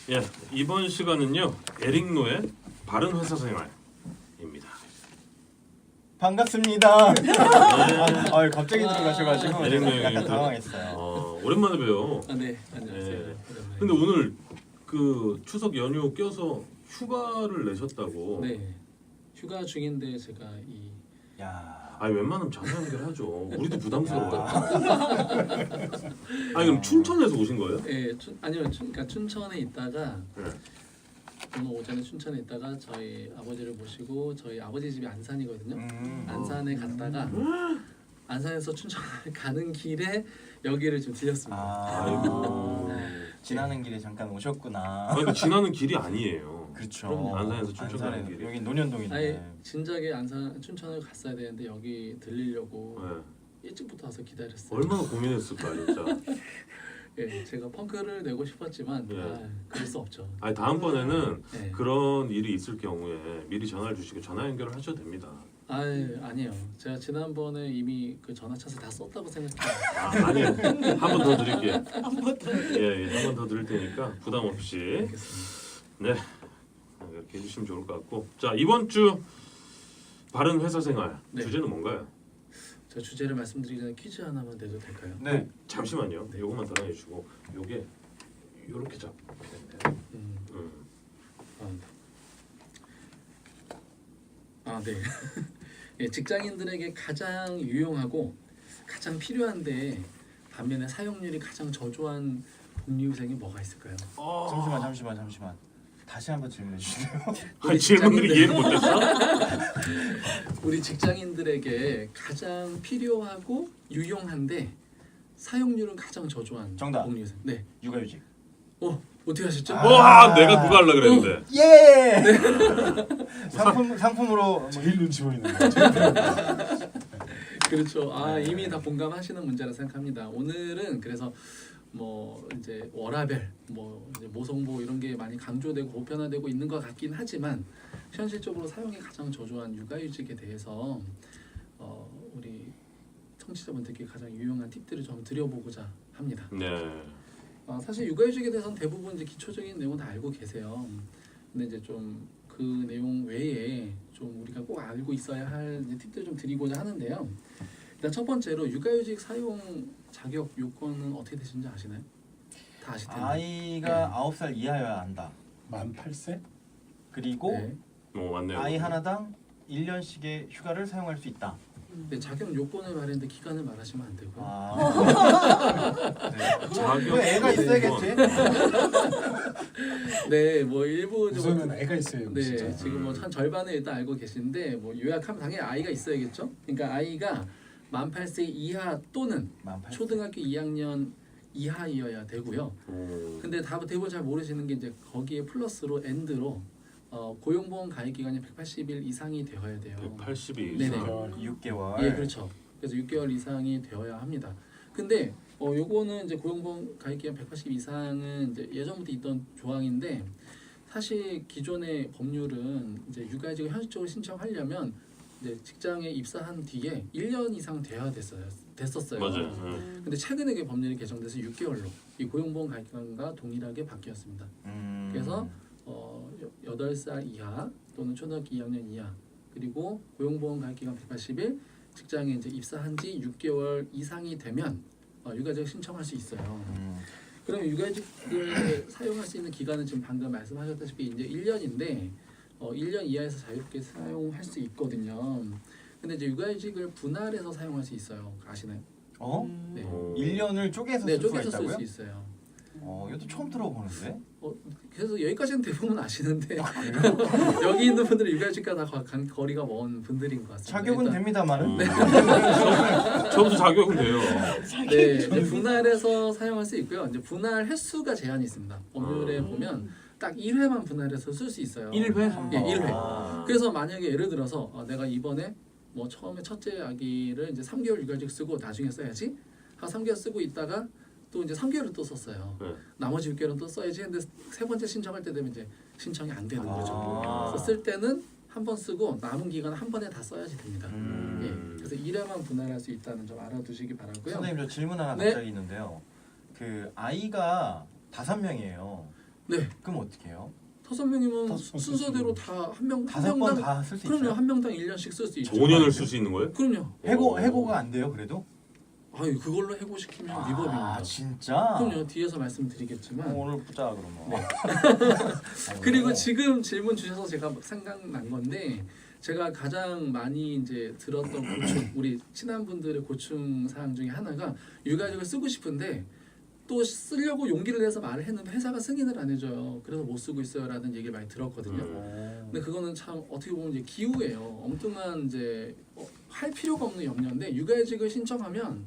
예, 이번 시간은요 에릭노의 바른 회사 생활입니다. 반갑습니다. 네. 갑자기 들어가셔가지고 에릭노 약간 형님 당황했어요. 오랜만에 봬요. 네, 안녕하세요. 예. 오랜만에. 근데 오늘 그 추석 연휴 껴서 휴가를 내셨다고. 네, 휴가 중인데 제가 이 야, 아니 웬만하면 전화 연결하죠. 우리도 부담스러워요. 아니 그럼 춘천에서 오신 거예요? 아니요, 그러니까 춘천에 있다가 네. 오늘 오전에 춘천에 있다가 저희 아버지를 모시고 저희 아버지 집이 안산이거든요. 안산에 갔다가 안산에서 춘천을 가는 길에 여기를 좀 들렸습니다. 아이고. 지나는 길에 잠깐 오셨구나. 아니, 지나는 길이 아니에요. 그렇죠. 그럼요. 안산에서 춘천 가는 길이. 여기 논현동인데. 아니 진작에 안산 춘천을 갔어야 되는데 여기 들리려고 네. 일찍부터 와서 기다렸어요. 얼마나 고민했을까 진짜. 예, 제가 펑크를 내고 싶었지만 네. 그럴 수 없죠. 아니 다음번에는 네. 그런 일이 있을 경우에 미리 전화를 주시고 전화 연결을 하셔도 됩니다. 아니에요. 제가 지난번에 이미 그 전화차수 다 썼다고 생각해요. 아니요. 한 번 더 드릴게요. 한 번 더. 예, 한 번 더 드릴 테니까 부담 없이. 알겠습니다. 네. 이렇게 해주시면 좋을 것 같고. 자, 이번 주 바른 회사 생활 네. 주제는 뭔가요? 저 주제를 말씀드리기 전에 퀴즈 하나만 내도 될까요? 네. 잠시만요. 네. 요것만 더 해주시고 요게 요렇게 잡히네 네. 예, 직장인들에게 가장 유용하고 가장 필요한데 반면에 사용률이 가장 저조한 복리후생이 뭐가 있을까요? 잠시만. 다시 한번 질문해 주세요. 아니, 질문을 이해를 못했어? 우리 직장인들에게 가장 필요하고 유용한데 사용률은 가장 저조한 정답. 복리후생. 네. 육아휴직. 어떻게 하셨죠? 와, 내가 그거 하려 그랬는데. 예. 상품으로 뭐 제일 눈치 보이는 거. 그렇죠. 이미 다 공감하시는 문제라 생각합니다. 오늘은 그래서 뭐 이제 워라밸, 뭐 이제 모성보 이런 게 많이 강조되고 보편화되고 있는 것 같긴 하지만 현실적으로 사용이 가장 저조한 육아휴직에 대해서 우리 청취자분들께 가장 유용한 팁들을 좀 드려보고자 합니다. 네. 사실 육아휴직에 대해서는 대부분 이제 기초적인 내용은 다 알고 계세요. 근데 이제 좀 그 내용 외에 좀 우리가 꼭 알고 있어야 할 팁들 좀 드리고자 하는데요. 일단 첫 번째로 육아휴직 사용 자격 요건은 어떻게 되시는지 아시나요? 다 아실 텐데. 아이가 9살 이하여야 한다. 만 8세? 그리고 네. 맞네요. 아이 하나당 1년씩의 휴가를 사용할 수 있다. 네, 자격 요건을 말했는데 기간을 말하시면 안 되고요. 네. 자격 왜 애가 있어야겠지? 네, 뭐 일부 우선은 애가 있어요. 네, 진짜. 지금 뭐 한 절반을 일단 알고 계신데 뭐 요약하면 당연히 아이가 있어야겠죠. 그러니까 아이가 만 8세 이하 또는 18세. 초등학교 2학년 이하이어야 되고요. 근데 대부분 잘 모르시는 게 이제 거기에 플러스로 엔드로 고용보험 가입 기간이 180일 이상이 되어야 돼요. 180이 네네. 이상. 6개월. 예, 그렇죠. 그래서 6개월 이상이 되어야 합니다. 근데 요거는 이제 고용보험 가입 기간 180 이상은 이제 예전부터 있던 조항인데 사실 기존의 법률은 이제 육아휴직을 현실적으로 신청하려면 이제 직장에 입사한 뒤에 1년 이상 돼야 됐었어요. 맞아요. 근데 최근에 그 법률이 개정돼서 6개월로 이 고용보험 가입 기간과 동일하게 바뀌었습니다. 그래서 8살 이하 또는 초등학교 2학년 이하 그리고 고용보험 가입 기간 180일 직장에 이제 입사한 지 6개월 이상이 되면 육아휴직 신청할 수 있어요. 그럼 육아휴직을 사용할 수 있는 기간은 지금 방금 말씀하셨다시피 이제 1년인데 1년 이하에서 자유롭게 사용할 수 있거든요. 근데 이제 육아휴직을 분할해서 사용할 수 있어요. 아시나요? 네. 네. 1년을 쪼개서 네, 쓸 수가 쪼개서 쓸 있다고요? 수 있어요. 이것도 처음 들어보는데. 그래서 여기까지는 대부분 아시는데 여기 있는 분들은 육아휴직과 다 거리가 먼 분들인 것 같습니다. 자격은 일단, 됩니다만은. 저도 자격은 돼요. 네, 이제 분할해서 사용할 수 있고요. 이제 분할 횟수가 제한이 있습니다. 법률에 보면 딱 1회만 분할해서 쓸 수 있어요. 1회? 예, 1회. 그래서 만약에 예를 들어서 내가 이번에 뭐 처음에 첫째 아기를 이제 3개월 육아휴직 쓰고 나중에 써야지. 한 3개월 쓰고 있다가 또 이제 3개월을 또 썼어요. 네. 나머지 6개월은 또 써야지 했는데 세 번째 신청할 때 되면 이제 신청이 안 되는 거죠. 아. 그래서 쓸 때는 한 번 쓰고 남은 기간은 한 번에 다 써야지 됩니다. 예, 그래서 1회만 분할할 수 있다는 점 알아두시기 바라고요. 선생님 저 질문 하나 네. 갑자기 있는데요. 그 아이가 5명이에요. 네. 그럼 어떻게 해요? 5명이면 다섯 순서대로 다 한 명 한 5번 명당 다 쓸 수 그럼요. 있어요? 한 명당 1년씩 쓸 수 있죠. 5년을 쓸 수 있는 거예요? 그럼요. 해고가 안 돼요, 그래도? 아유 그걸로 해고시키면 위법입니다. 아, 진짜? 그럼요. 뒤에서 말씀드리겠지만 오늘 보자 그러면. 네. 어. 그리고 지금 질문 주셔서 제가 생각난 건데 제가 가장 많이 이제 들었던 고충 우리 친한 분들의 고충 사항 중에 하나가 유가직을 쓰고 싶은데 또 쓰려고 용기를 내서 말을 했는데 회사가 승인을 안 해줘요. 그래서 못 쓰고 있어요라는 얘기를 많이 들었거든요. 근데 그거는 참 어떻게 보면 이제 기우예요. 엉뚱한 이제 할 필요가 없는 염려인데 육아휴직을 신청하면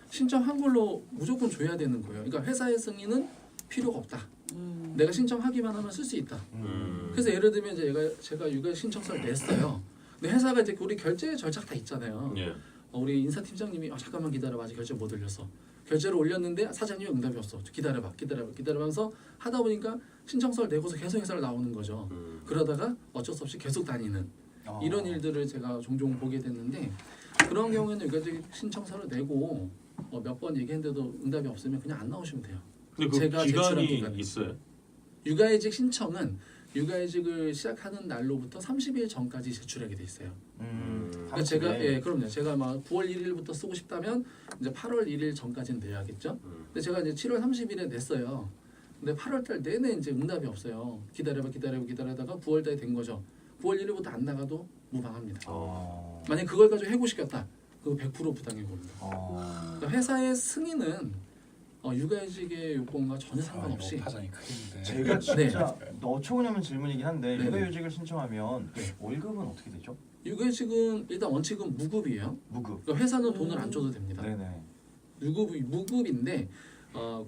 신청한 걸로 무조건 줘야 되는 거예요. 그러니까 회사의 승인은 필요가 없다. 내가 신청하기만 하면 쓸 수 있다. 그래서 예를 들면 이제 제가 육아 신청서를 냈어요. 근데 회사가 이제 우리 결제 절차가 다 있잖아요. 예. 우리 인사팀장님이 잠깐만 기다려봐 아직 결제 못 올렸어. 결제를 올렸는데 사장님이 응답이 없어. 기다려봐면서 하다 보니까 신청서를 내고서 계속 회사를 나오는 거죠. 그러다가 어쩔 수 없이 계속 다니는 이런 일들을 제가 종종 보게 됐는데 그런 경우에는 육아직 신청서를 내고 몇 번 얘기했는데도 응답이 없으면 그냥 안 나오시면 돼요. 근데 그 제가 제출한 기간이 기간이. 있어요? 육아휴직 신청은 육아휴직을 시작하는 날로부터 30일 전까지 제출하게 돼 있어요. 그러니까 제가 그럼요. 제가 막 9월 1일부터 쓰고 싶다면 이제 8월 1일 전까지는 내야겠죠. 근데 제가 이제 7월 30일에 냈어요. 근데 8월 달 내내 이제 응답이 없어요. 기다려다가 9월 달이 된 거죠. 9월 1일부터 안 나가도 무방합니다. 만약 그걸 가지고 해고시켰다. 그거 100% 부당해 보입니다. 그러니까 회사의 승인은 육아휴직의 요건과 전혀 상관없이 파장이 크겠는데. 제가 진짜 어처구니없는 질문이긴 한데 네. 육아휴직을 신청하면 네. 월급은 어떻게 되죠? 육아휴직은 일단 원칙은 무급이에요. 무급. 그러니까 회사는 돈을 안 줘도 됩니다. 네네. 무급인데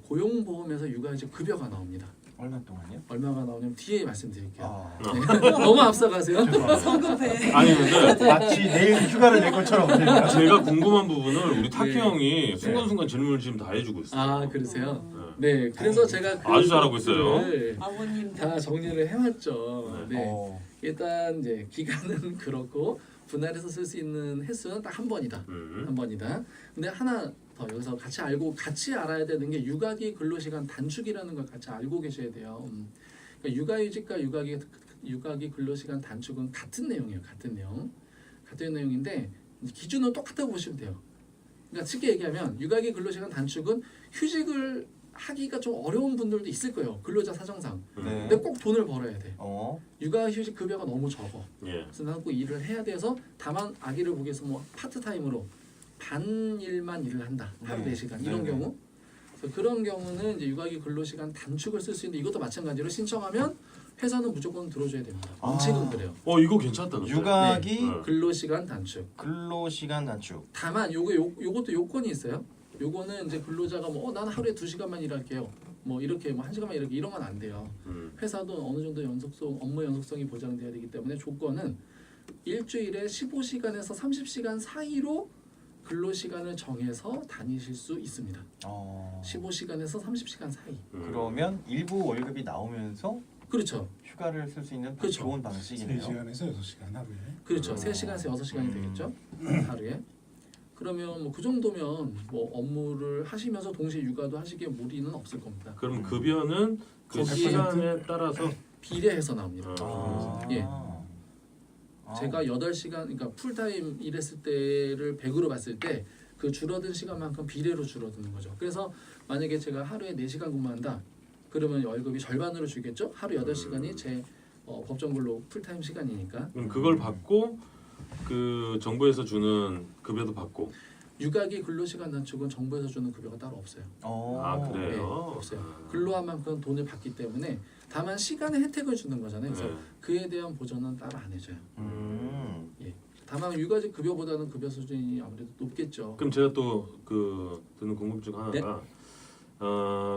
고용보험에서 육아휴직 급여가 나옵니다. 얼마 동안요? 얼마가 나오냐면 뒤에 말씀드릴게요. 아, 네. 너무 앞서가세요. 성급해. 아니 근데 마치 내일 휴가를 낼 것처럼. 제가 궁금한 부분을 우리 타키 네. 형이 순간순간 질문을 지금 다 해주고 있어요. 아 그러세요? 네. 네. 그래서 제가 그 아주 잘하고 있어요. 부분을 아버님 다 정리를 해왔죠. 네. 어. 일단 이제 기간은 그렇고 분할해서 쓸 수 있는 het수는 딱 한 번이다. 한 번이다. 근데 하나 더 여기서 같이 알아야 되는 게 육아기 근로시간 단축이라는 걸 같이 알고 계셔야 돼요. 그러니까 육아휴직과 육아기 근로시간 단축은 같은 내용이에요. 같은 내용인데 기준은 똑같다고 보시면 돼요. 그러니까 쉽게 얘기하면 육아기 근로시간 단축은 휴직을 하기가 좀 어려운 분들도 있을 거예요. 근로자 사정상. 네. 근데 꼭 돈을 벌어야 돼. 어. 육아휴직 급여가 너무 적어. 예. 그래서 나는 꼭 일을 해야 돼서 다만 아기를 보기 위해서 뭐 파트타임으로 반일만 일을 한다. 하루 네. 4시간 이런 네. 경우. 그래서 그런 경우는 이제 육아기 근로시간 단축을 쓸 수 있는데 이것도 마찬가지로 신청하면 회사는 무조건 들어줘야 됩니다. 원칙은 그래요. 이거 괜찮다. 근데. 육아기 네. 근로시간 단축. 근로시간 단축. 다만 요것도 요건이 있어요. 요거는 이제 근로자가 뭐 나는 하루에 2시간만 일할게요. 뭐 이렇게 뭐 1시간만 일할게 이런 건 안 돼요. 회사도 어느 정도 업무 연속성이 보장돼야 되기 때문에 조건은 일주일에 15시간에서 30시간 사이로 근로시간을 정해서 다니실 수 있습니다. 15시간에서 30시간 사이. 그러면 일부 월급이 나오면서 그렇죠. 휴가를 쓸 수 있는 그렇죠. 좋은 방식이네요. 3시간에서 6시간 하루에. 그렇죠. 3시간에서 6시간이 되겠죠. 하루에. 그러면 뭐 그 정도면 뭐 업무를 하시면서 동시에 육아도 하시기에 무리는 없을 겁니다. 그럼 급여는 그 거기에 시간에 따라서 비례해서 나옵니다. 예. 아. 제가 8시간 그러니까 풀타임 일했을 때를 100으로 봤을 때 그 줄어든 시간만큼 비례로 줄어드는 거죠. 그래서 만약에 제가 하루에 4시간 근무한다. 그러면 월급이 절반으로 주겠죠. 하루 8시간이 제 법정 근로 풀타임 시간이니까. 그럼 그걸 받고 그 정부에서 주는 급여도 받고. 육아기 근로시간 단축은 정부에서 주는 급여가 따로 없어요. 아 그래요? 네, 없어요. 근로한 만큼 돈을 받기 때문에 다만 시간의 혜택을 주는 거잖아요. 그래서 네. 그에 대한 보전은 따로 안 해줘요. 예. 다만 육아직 급여보다는 급여 수준이 아무래도 높겠죠. 그럼 제가 또 그 드는 궁금증 하나가 네.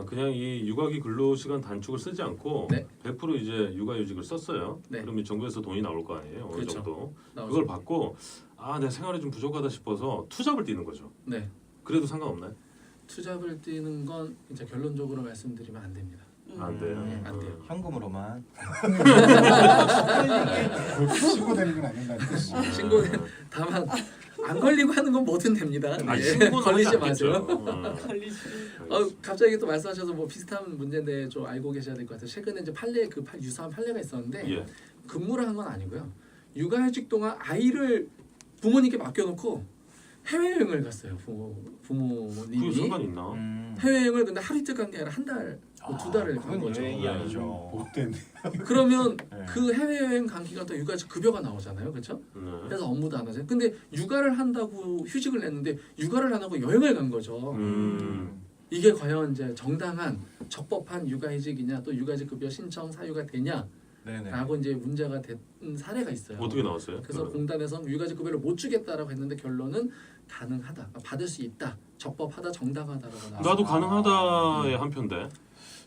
그냥 이 육아기 근로시간 단축을 쓰지 않고 네. 100% 이제 육아휴직을 썼어요. 네. 그러면 정부에서 돈이 나올 거 아니에요. 어느 그렇죠. 정도. 나오죠. 그걸 받고 내 생활이 좀 부족하다 싶어서 투잡을 뛰는 거죠. 네. 그래도 상관없나요? 투잡을 뛰는 건 이제 결론적으로 말씀드리면 안 됩니다. 안 돼요. 네, 안 돼요. 현금으로만. 그걸 신고되는 건 아닌다는 뜻이. 신고는 다만 안 걸리고 하는 건 뭐든 됩니다. 아, 네. 신고는 걸리지 하지 마세요. 않겠죠. 걸리지. 갑자기 또 말씀하셔서 뭐 비슷한 문제인데 좀 알고 계셔야 될 것 같아요. 최근에 이제 판례 유사한 판례가 있었는데 예. 근무를 한 건 아니고요. 육아휴직 동안 아이를 부모님께 맡겨놓고 해외여행을 갔어요. 그게 부모님이 상관 있나? 해외여행을 근데 하루 이틀 간 게 아니라 한 달, 두 달을 간 그건 거죠. 여행이 아니죠. 못된. 그러면 네. 그 해외여행 간 기간 동안 육아휴직 급여가 나오잖아요, 그렇죠? 네. 그래서 업무도 안 하잖아요. 근데 육아를 한다고 휴직을 냈는데 육아를 안 하고 여행을 간 거죠. 이게 과연 이제 정당한 적법한 육아휴직이냐 또 육아휴직 급여 신청 사유가 되냐라고 네네. 이제 문제가 된 사례가 있어요. 어떻게 나왔어요? 그래서 공단에서 육아휴직 급여를 못 주겠다라고 했는데 결론은 가능하다, 받을 수 있다, 적법하다, 정당하다라고 나왔어요. 나도 가능하다의 한 편데.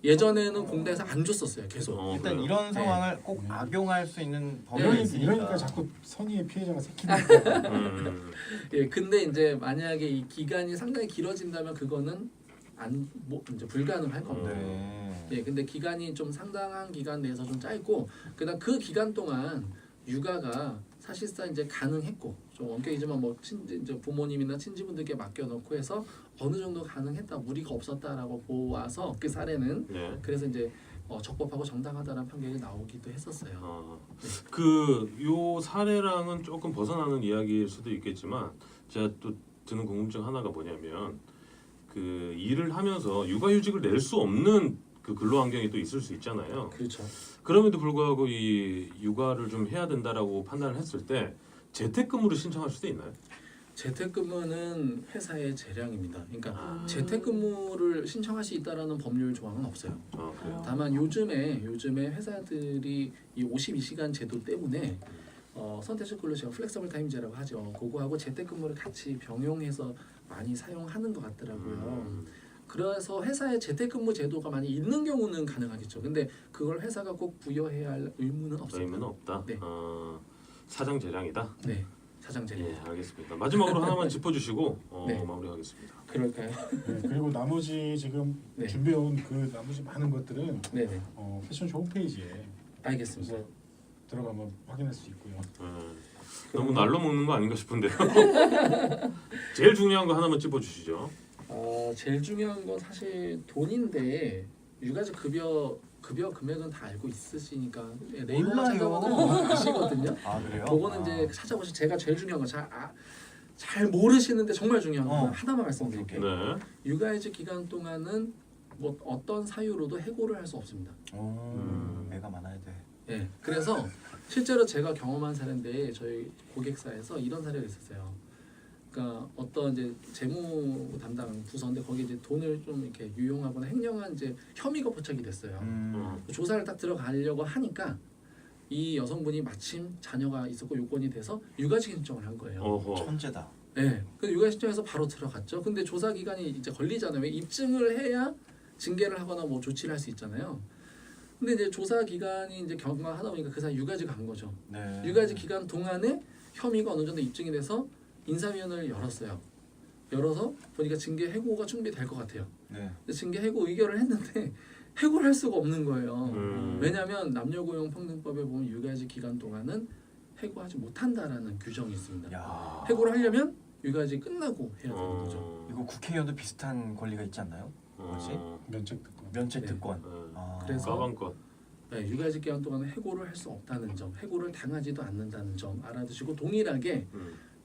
예전에는 공단에서 안 줬었어요, 계속. 일단 그래요? 이런 상황을 꼭 악용할 수 있는 범위가 네. 있으니까. 이러니까 자꾸 선의의 피해자가 새끼니까. 예, 근데 이제 만약에 이 기간이 상당히 길어진다면 그거는 이제 불가능할 겁니다. 네. 예, 근데 기간이 좀 상당한 기간 내에서 좀 짧고, 그다음 그 기간 동안 육아가 사실상 이제 가능했고, 좀 원격이지만 뭐 이제 부모님이나 친지분들께 맡겨놓고 해서 어느 정도 가능했다, 무리가 없었다라고 보아서 그 사례는 네. 그래서 이제 적법하고 정당하다라는 판결이 나오기도 했었어요. 요 사례랑은 조금 벗어나는 이야기일 수도 있겠지만 제가 또 드는 궁금증 하나가 뭐냐면 그 일을 하면서 육아휴직을 낼 수 없는 그 근로 환경이 또 있을 수 있잖아요. 그렇죠. 그럼에도 불구하고 이 육아를 좀 해야 된다라고 판단을 했을 때 재택근무를 신청할 수도 있나요? 재택근무는 회사의 재량입니다. 그러니까 아. 재택근무를 신청할 수 있다라는 법률 조항은 없어요. 그래요? 다만 요즘에 회사들이 이 52시간 제도 때문에 선택적 근로시간 플렉서블 타임제라고 하죠. 그거하고 재택근무를 같이 병용해서 많이 사용하는 것 같더라고요. 그래서 회사에 재택근무 제도가 많이 있는 경우는 가능하겠죠. 근데 그걸 회사가 꼭 부여해야 할 의무는 없습니다. 의무는 없다. 네. 사장 재량이다. 네, 사장 재량. 예, 알겠습니다. 마지막으로 하나만 짚어주시고 네. 마무리하겠습니다. 그럴까요? 네, 그리고 나머지 지금 네. 준비해온 그 나머지 많은 것들은 네네. 패션쇼 홈페이지에 알겠습니다. 그래서 들어가면 확인할 수 있고요. 너무 날로 먹는 거 아닌가 싶은데요. 제일 중요한 거 하나만 짚어주시죠. 제일 중요한 건 사실 돈인데 육아휴직 급여 금액은 다 알고 있으시니까 네이버만 몰라요. 찾아보면 아시거든요. 아 그래요? 그거는 이제 찾아보시. 제가 제일 중요한 거 잘 모르시는데 정말 중요한 거 어. 하나만 말씀드릴게요. 네. 육아휴직 기간 동안은 뭐 어떤 사유로도 해고를 할 수 없습니다. 애가 많아야 돼. 예. 그래서 실제로 제가 경험한 사례인데 저희 고객사에서 이런 사례가 있었어요. 그러니까 어떤 이제 재무 담당 부서인데 거기 이제 돈을 좀 이렇게 유용하거나 횡령한 이제 혐의가 포착이 됐어요. 조사를 딱 들어가려고 하니까 이 여성분이 마침 자녀가 있었고 요건이 돼서 육아휴직 신청을 한 거예요. 어허. 천재다. 네. 그 육아 신청해서 바로 들어갔죠. 근데 조사 기간이 이제 걸리잖아요. 왜 입증을 해야 징계를 하거나 뭐 조치를 할 수 있잖아요. 근데 이제 조사 기간이 이제 경과하다 보니까 그 사이 육아휴직 간 거죠. 네. 육아휴직 기간 동안에 혐의가 어느 정도 입증이 돼서 인사위원회를 열었어요. 열어서 보니까 징계 해고가 준비될 것 같아요. 네. 근데 징계 해고 의결을 했는데 해고를 할 수가 없는 거예요. 음. 왜냐하면 남녀고용평등법에 보면 육아휴직 기간 동안은 해고하지 못한다라는 규정이 있습니다. 야. 해고를 하려면 육아휴직 끝나고 해야 되는 거죠. 이거 국회의원도 비슷한 권리가 있지 않나요? 뭐지? 면책 특권. 면책 네. 특권. 네. 아. 그래서 가방권. 네, 육아휴직 기간 동안은 해고를 할 수 없다는 점, 해고를 당하지도 않는다는 점 알아두시고 동일하게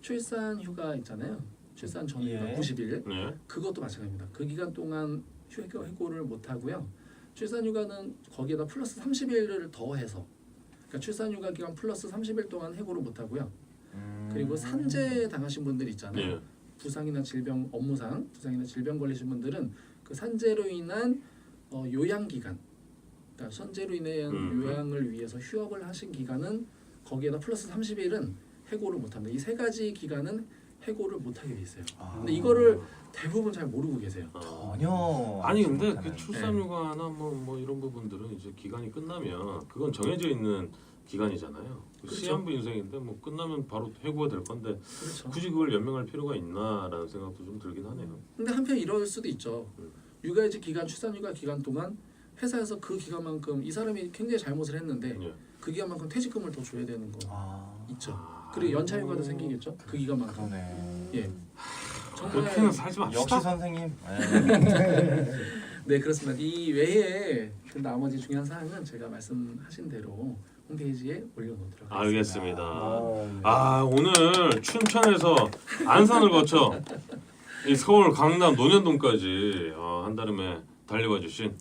출산 휴가 있잖아요. 출산 전휴가 예. 90일 네. 그것도 마찬가지입니다. 그 기간 동안 해고를 못 하고요. 출산 휴가는 거기에다 플러스 30일을 더해서 그러니까 출산 휴가 기간 플러스 30일 동안 해고를 못 하고요. 그리고 산재 당하신 분들 있잖아요. 네. 부상이나 질병 업무상 부상이나 질병 걸리신 분들은 그 산재로 인한 요양 기간, 그러니까 산재로 인한 요양을 위해서 휴업을 하신 기간은 거기에다 플러스 30일은 해고를 못합니다. 이 세 가지 기간은 해고를 못하게 돼 있어요. 근데 이거를 대부분 잘 모르고 계세요. 전혀. 아니 근데 알지 그 못하는. 출산휴가나 뭐 이런 부분들은 이제 기간이 끝나면 그건 정해져 있는 기간이잖아요. 그렇죠. 시한부 인생인데 뭐 끝나면 바로 해고가 될 건데 그렇죠. 굳이 그걸 연명할 필요가 있나라는 생각도 좀 들긴 하네요. 근데 한편 이럴 수도 있죠. 육아휴직 기간, 출산휴가 기간 동안 회사에서 그 기간만큼 이 사람이 굉장히 잘못을 했는데 예. 그 기간만큼 퇴직금을 더 줘야 되는 거 아. 있죠. 그리고 연차 휴가도 생기겠죠. 그 기간만큼. 그러네. 예. 정말 그렇게는 살지 맙시다. 역시 선생님. 네. 네 그렇습니다. 이 외에 그 나머지 중요한 사항은 제가 말씀하신 대로 홈페이지에 올려놓도록 하겠습니다. 알겠습니다. 네. 아 오늘 춘천에서 안산을 거쳐 이 서울 강남 논현동까지 한달음에 달려와 주신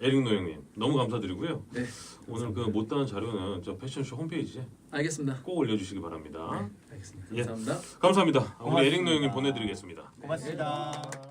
에릭노 형님 너무 감사드리고요. 네. 오늘 그 못다한 자료는 저 패션쇼 홈페이지에 알겠습니다. 꼭 올려주시기 바랍니다. 네, 알겠습니다. 예. 감사합니다. 감사합니다. 우리 고맙습니다. 에릭노 형님 보내드리겠습니다. 고맙습니다.